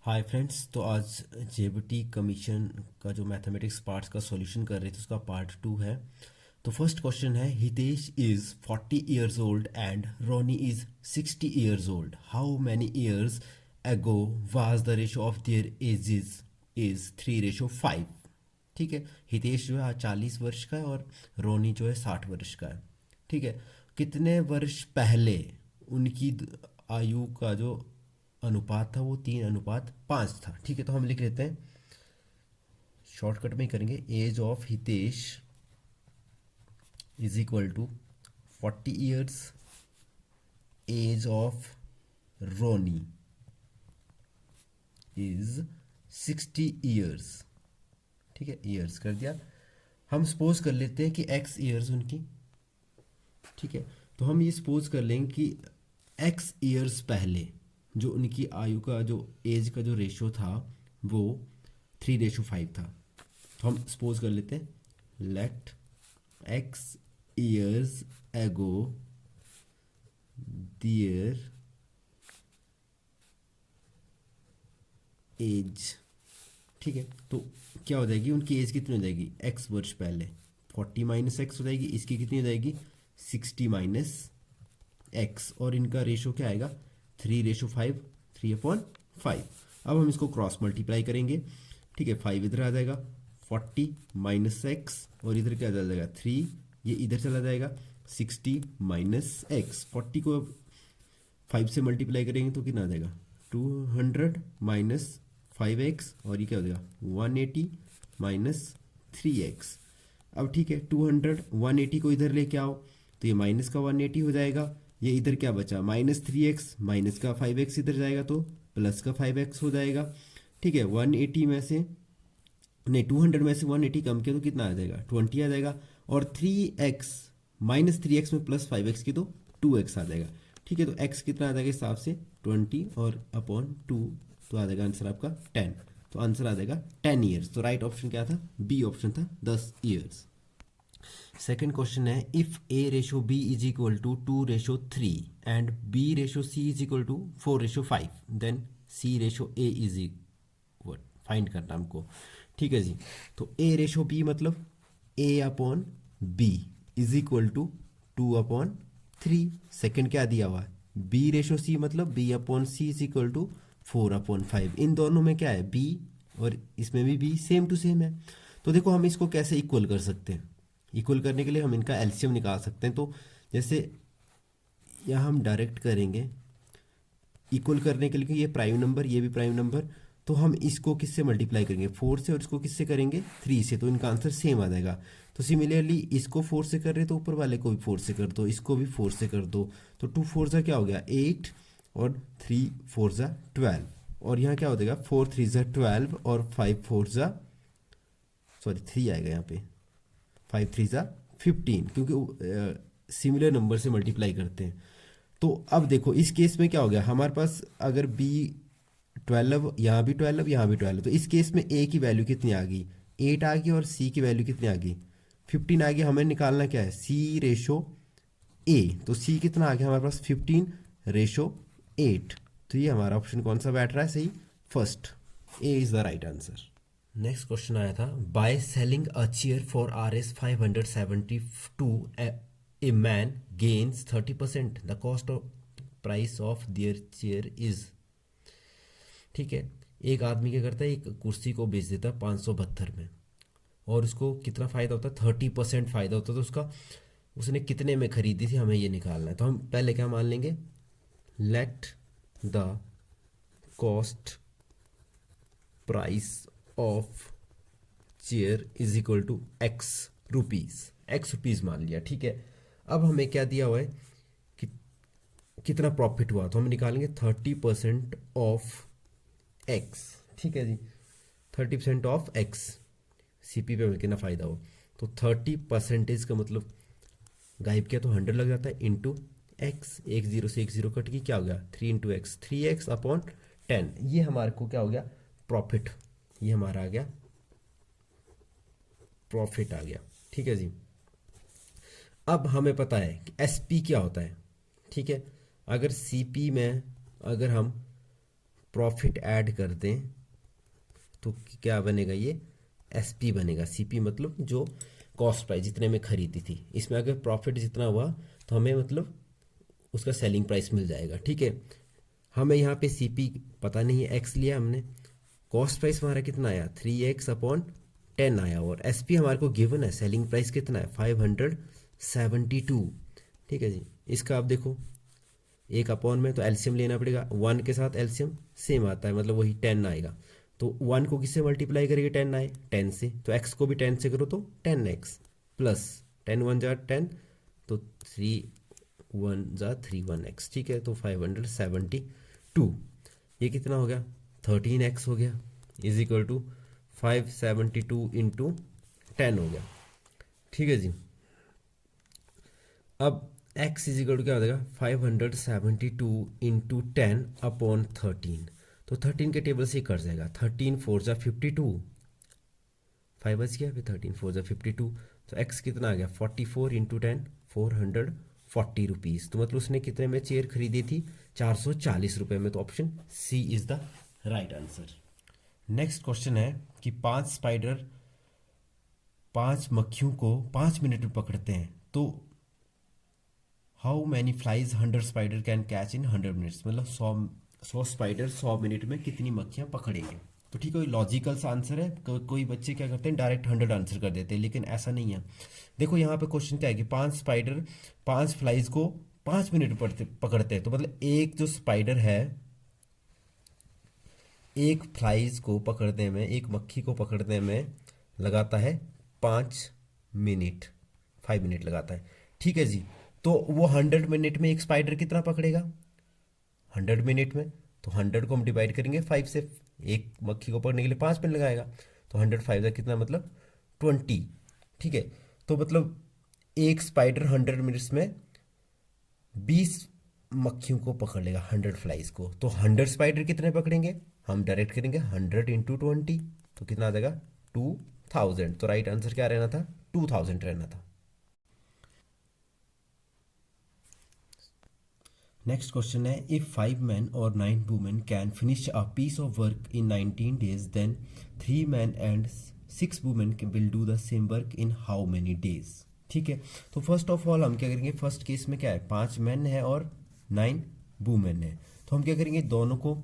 Hi friends, तो आज JBT commission का जो मैथमेटिक्स पार्ट्स का सॉल्यूशन कर रहे थे उसका पार्ट 2 है। तो फर्स्ट क्वेश्चन है, Hitesh is 40 years old and Ronny is 60 years old, how many years ago was the ratio of their ages is 3:5। ठीक है, हितेश जो है आज 40 वर्ष का है और रोनी जो है 60 वर्ष का है। ठीक है, कितने वर्ष पहले उनकी आयु का जो अनुपात था वो 3:5 था। ठीक है, तो हम लिख लेते हैं, शॉर्टकट में ही करेंगे। Age of Hitesh is equal to 40 years, age of Ronny is 60 years. ठीक है, ईयर्स कर दिया। हम सपोज कर लेते हैं कि एक्स ईयर्स उनकी। ठीक है, तो हम ये सपोज कर लेंगे कि एक्स ईयर्स पहले जो उनकी आयु का जो एज का जो रेशो था वो 3:5 था। तो हम सपोज कर लेते हैं, लेट एक्स ईयर्स एगो दियर एज। ठीक है, तो क्या हो जाएगी, उनकी एज कितनी हो जाएगी, एक्स वर्ष पहले 40 माइनस एक्स हो जाएगी, इसकी कितनी हो जाएगी 60 माइनस एक्स, और इनका रेशो क्या आएगा 3:5, 3/5। अब हम इसको क्रॉस मल्टीप्लाई करेंगे। ठीक है, 5 इधर आ जाएगा, 40 माइनस एक्स, और इधर क्या आ जाएगा 3, ये इधर चला जाएगा, 60 माइनस एक्स। 40 को 5 से मल्टीप्लाई करेंगे तो कितना आ जाएगा 200 माइनस 5x, और ये क्या हो जाएगा 180 माइनस 3x। अब ठीक है, 200 180 को इधर लेके आओ तो ये माइनस का 180 हो जाएगा, ये इधर क्या बचा -3x, माइनस का 5x इधर जाएगा तो प्लस का 5x हो जाएगा। ठीक है, 180 में से नहीं 200 में से 180 कम किया तो कितना आ जाएगा 20 आ जाएगा, और 3x -3x में प्लस 5x की तो 2x आ जाएगा। ठीक है, तो x कितना आ जाएगा इस हिसाब से 20 और अपॉन 2, तो आ जाएगा आंसर आपका 10। तो आंसर आ जाएगा 10 ईयर्स। तो राइट ऑप्शन क्या था, बी ऑप्शन था 10 ईयर्स। सेकेंड क्वेश्चन है, if A ratio B is equal to 2:3 and B ratio C is equal to 4:5, then C ratio A is equal, find करना हमको। ठीक है जी, तो ए रेशो बी मतलब a upon b is equal to 2/3। Second क्या दिया हुआ है, बी रेशो सी मतलब b upon c is equal to 4/5। इन दोनों में क्या है बी, और इसमें भी बी, सेम टू सेम है। तो देखो हम इसको कैसे इक्वल कर सकते हैं, इक्वल करने के लिए हम इनका एलसीएम निकाल सकते हैं। तो जैसे यहाँ हम डायरेक्ट करेंगे इक्वल करने के लिए, कि ये प्राइम नंबर ये भी प्राइम नंबर, तो हम इसको किससे मल्टीप्लाई करेंगे 4 से, और इसको किससे करेंगे 3 से, तो इनका आंसर सेम आ जाएगा। तो सिमिलरली इसको 4 से कर रहे तो ऊपर वाले को भी 4 से कर दो, इसको भी 4 से कर दो, तो 2 4 जा क्या हो गया 8, और 3 4 जा 12, और यहाँ क्या हो जाएगा 4 3 जा 12, और 5 4 जा, सॉरी 3 आएगा यहाँ पे, 5 3 जा 15, क्योंकि सिमिलर नंबर से मल्टीप्लाई करते हैं। तो अब देखो इस केस में क्या हो गया, हमारे पास अगर बी 12, यहाँ भी 12, यहाँ भी 12, तो इस केस में ए की वैल्यू कितनी आ गई 8 आ गई, और सी की वैल्यू कितनी आ गई 15 आ गई। हमें निकालना क्या है सी रेशो ए, तो सी कितना आ गया हमारे पास 15:8। तो ये हमारा ऑप्शन कौन सा बैठ रहा है सही, first, A is the right answer. Next question आया था, by selling a chair for Rs 572, a man gains 30%, the cost of price of their chair is. ठीक है, एक आदमी क्या करता है, एक कुर्सी को बेच देता है 572 में, और उसको कितना फ़ायदा होता है 30% फ़ायदा होता है। तो उसका उसने कितने में खरीदी थी, हमें ये निकालना है। तो हम पहले क्या मान लेंगे, let the cost price of chair is equal to X rupees मान लिया। ठीक है, अब हमें क्या दिया हुआ है कि कितना प्रॉफिट हुआ, तो हम निकालेंगे 30% ऑफ एक्स। ठीक है जी, 30% ऑफ एक्स, सीपी पे कितना फ़ायदा हो, तो 30% का मतलब गायब किया तो 100 लग जाता है, इंटू एक्स, 10 से 10 कट की क्या हो गया 3 × x, 3x/10, ये हमारे को क्या हो गया प्रॉफिट, ये हमारा आ गया प्रॉफिट आ गया। ठीक है जी, अब हमें पता है कि एसपी क्या होता है। ठीक है, अगर सीपी में अगर हम प्रॉफिट ऐड कर दें तो क्या बनेगा, ये एसपी बनेगा। सीपी मतलब जो कॉस्ट प्राइस जितने में खरीदी थी, इसमें अगर प्रॉफिट जितना हुआ तो हमें मतलब उसका सेलिंग प्राइस मिल जाएगा। ठीक है, हमें यहाँ पे सीपी पता नहीं है, एक्स लिया हमने, कॉस्ट प्राइस हमारा कितना आया 3x/10 आया, और एसपी हमारे को गिवन है, सेलिंग प्राइस कितना है 572। ठीक है जी, इसका आप देखो एक अपॉन में तो एलसीएम लेना पड़ेगा, 1 के साथ एलसीएम सेम आता है, मतलब वही 10 आएगा। तो 1 को किससे मल्टीप्लाई करेंगे 10 आए 10 से, तो x को भी 10 से करो तो 10x प्लस 10 1 जा 10, तो 3 1 जा 3 1x। ठीक है, तो 572, ये कितना हो गया 13x हो गया, इज इक्वल टू 572 इंटू 10 हो गया। ठीक है जी, अब x इज इक्वल टू क्या हो जाएगा 572 इंटू 10/13, तो 13 के टेबल से ही कट जाएगा, 13 4 जा 52, 5 बच गया, फिर 13 4 जा 52, तो x कितना आ गया 44 इंटू 10 440 रुपीज़। तो मतलब उसने कितने में चेयर खरीदी थी 440 रुपये में, तो option C is the right answer. Next question है कि 5 स्पाइडर 5 मक्खियों को 5 मिनट में पकड़ते हैं, तो how many flies 100 spider can catch in 100 minutes, मतलब 100 स्पाइडर 100 मिनट में कितनी मक्खियाँ पकड़ेंगे। तो ठीक है, लॉजिकल सा आंसर है। कोई बच्चे क्या करते हैं डायरेक्ट 100 आंसर कर देते हैं, लेकिन ऐसा नहीं है। देखो यहाँ पे क्वेश्चन क्या है कि 5 स्पाइडर 5 फ्लाइज को 5 मिनट पकड़ते हैं, तो मतलब एक जो स्पाइडर है एक फ्लाइज को पकड़ने में, एक मक्खी को पकड़ने में लगाता है 5 मिनट, 5 मिनट लगाता है। ठीक है जी, तो वो 100 मिनट में एक स्पाइडर कितना पकड़ेगा 100 मिनट में, तो 100 को हम डिवाइड करेंगे 5 से, एक मक्खी को पकड़ने के लिए 5 मिनट लगाएगा, तो 105 का कितना मतलब 20। ठीक है, तो मतलब एक स्पाइडर 100 मिनट्स में 20 मक्खियों को पकड़ लेगा, 100 फ्लाइज को। तो 100 स्पाइडर कितने पकड़ेंगे, हम डायरेक्ट करेंगे 100 इंटू 20, तो कितना आ जाएगा 2000। तो राइट आंसर क्या रहना था 2000 रहना था। नेक्स्ट क्वेश्चन है, इफ 5 men और 9 women can finish a piece of work in 19 days, then 3 men and 6 women will do the same work in how many days. ठीक है, तो फर्स्ट ऑफ ऑल हम क्या करेंगे, फर्स्ट केस में क्या है 5 men है और 9 women है, तो हम क्या करेंगे दोनों को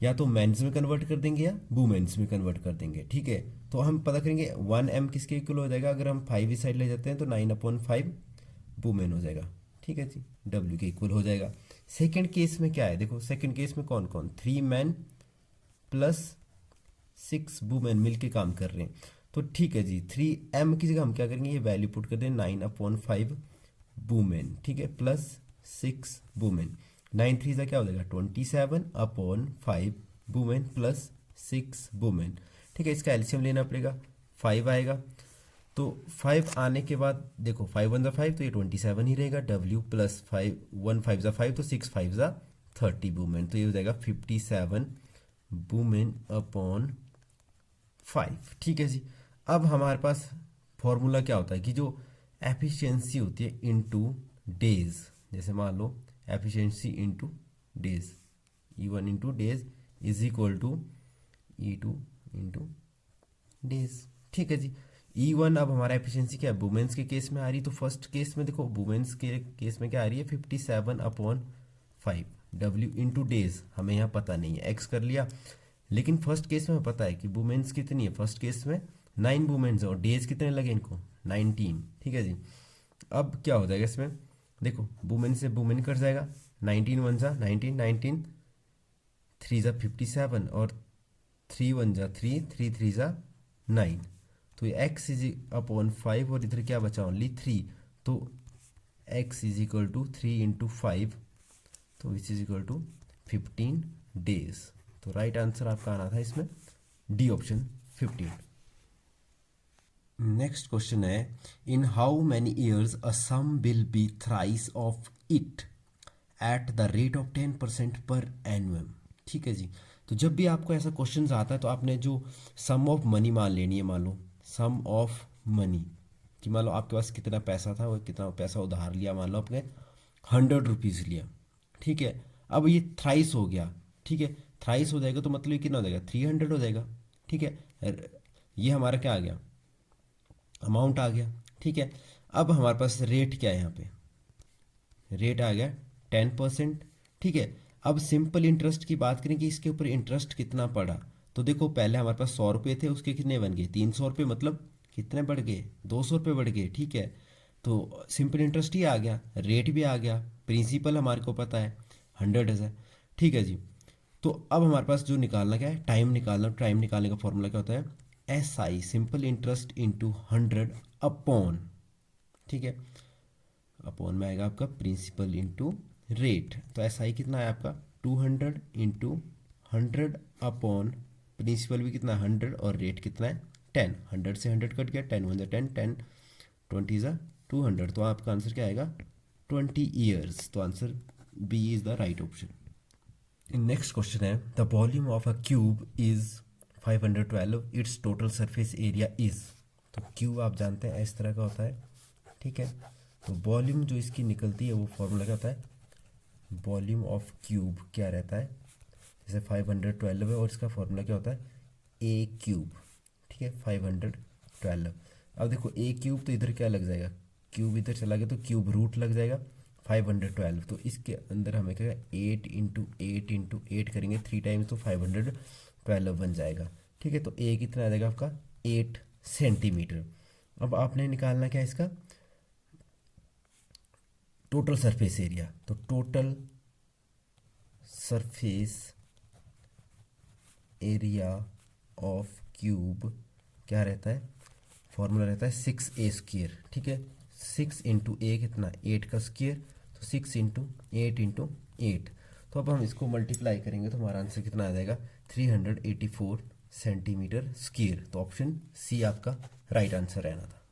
या तो मेंस में कन्वर्ट कर देंगे या वुमेन्स में कन्वर्ट कर देंगे। ठीक है, तो हम पता करेंगे 1m किसके इक्वल हो जाएगा, अगर हम 5 इस साइड ले जाते हैं तो 9/5 वुमेन हो जाएगा। ठीक है जी, w के इक्वल हो जाएगा। सेकंड केस में क्या है, देखो सेकंड केस में कौन कौन 3 men प्लस 6 वुमेन मिलके काम कर रहे हैं, तो ठीक है जी 3m की जगह हम क्या करेंगे, ये वैल्यू पुट कर दें 9/5 वुमेन। ठीक है, प्लस 6 वुमेन, 9 3 क्या हो जाएगा 27/5 वुमेन प्लस 6 वुमेन। ठीक है, इसका एलसीएम लेना पड़ेगा, 5 आएगा, तो 5 आने के बाद देखो 5 1 5, तो ये 27 ही रहेगा, w प्लस 5 1 5 5, तो 6 5 30 वुमेन, तो ये हो जाएगा 57 वुमेन अपॉन 5। ठीक है जी, अब हमारे पास फॉर्मूला क्या होता है कि जो एफिशिएंसी होती है इनटू डेज, जैसे मान लो efficiency into days, E1 into days is equal to E2 into days. ठीक है जी, E1 अब हमारा एफिशिएंसी क्या है वुमेन्स के केस में आ रही, तो फर्स्ट केस में देखो वुमेन्स के केस में क्या आ रही है 57/5, W इंटू डेज हमें यहाँ पता नहीं है, x कर लिया, लेकिन फर्स्ट केस में पता है कि वुमेन्स कितनी है, फर्स्ट केस में 9 वुमेन्स और डेज कितने लगे इनको 19। ठीक है जी, अब क्या हो जाएगा इसमें, देखो वुमेन से वुमेन कट जाएगा, 19 1 जा 19, 19 3 जा 57 और 3 1 जा 3, 3 3 जा 9, तो ये x इज अपॉन 5 और इधर क्या बचा ओनली 3, तो x is equal to 3 into 5, तो which is equal to 15 days. तो राइट आंसर आपका आना था इसमें डी ऑप्शन 15। नेक्स्ट क्वेश्चन है, in how many years a sum will be thrice of it at the rate of 10% per एनुअम। ठीक है जी, तो जब भी आपको ऐसा क्वेश्चन आता है तो आपने जो सम ऑफ मनी मान लेनी है, मान लो सम ऑफ मनी कि मान लो आपके पास कितना पैसा था, वो कितना पैसा उधार लिया, मान लो आपने 100 रुपीज़ लिया। ठीक है, अब ये थ्राइस हो गया। ठीक है, थ्राइस हो जाएगा तो मतलब ये कितना हो जाएगा 300 हो जाएगा। ठीक है, ये हमारा क्या आ गया, अमाउंट आ गया। ठीक है, अब हमारे पास रेट क्या है, यहाँ पे रेट आ गया 10%। ठीक है, अब सिंपल इंटरेस्ट की बात करें कि इसके ऊपर इंटरेस्ट कितना पड़ा, तो देखो पहले हमारे पास 100 रुपये थे, उसके कितने बन गए 300 रुपये, मतलब कितने बढ़ गए 200 रुपये बढ़ गए। ठीक है, तो सिंपल इंटरेस्ट ही आ गया, रेट भी आ गया, प्रिंसिपल हमारे को पता है 100 है। ठीक है जी, तो अब हमारे पास जो निकालना क्या है, टाइम निकालना। टाइम निकालने का फॉर्मूला क्या होता है, SI simple interest into 100 upon, ठीक है, अपॉन में आएगा आपका प्रिंसिपल इंटू रेट। तो SI कितना है आपका 200 इंटू 100 अपॉन प्रिंसिपल भी कितना 100 और रेट कितना है 10। 100 से 100 कट गया, 10 1 10, 10 20 ज़ा 200, तो आपका आंसर क्या आएगा 20 ईयर्स। तो answer b is the right option. Next question है, the volume of a cube is 512, it's total surface area is. तो क्यूब आप जानते हैं इस तरह का होता है। ठीक है, तो वॉल्यूम जो इसकी निकलती है वो फॉर्मूला क्या होता है, वॉल्यूम ऑफ क्यूब क्या रहता है, जैसे 512 है और इसका फॉर्मूला क्या होता है ए क्यूब। ठीक है, 512। अब देखो ए क्यूब तो इधर क्या लग जाएगा, क्यूब इधर चला गया तो क्यूब रूट लग जाएगा 512, तो इसके अंदर हमें क्या 8 इंटू 8 इंटू 8 करेंगे 3 टाइम्स, तो 512 बन जाएगा। ठीक है, तो ए कितना आ जाएगा आपका 8 सेंटीमीटर। अब आपने निकालना क्या है इसका टोटल सरफेस एरिया, तो total surface area of cube क्या रहता है, फॉर्मूला रहता है 6a²। ठीक है, 6 इंटू ए कितना 8 का स्क्वेयर, तो 6 इंटू 8 इंटू 8। तो अब हम इसको मल्टीप्लाई करेंगे तो हमारा आंसर कितना आ जाएगा 384 सेंटीमीटर स्क्वेयर। तो ऑप्शन सी आपका राइट आंसर रहना था।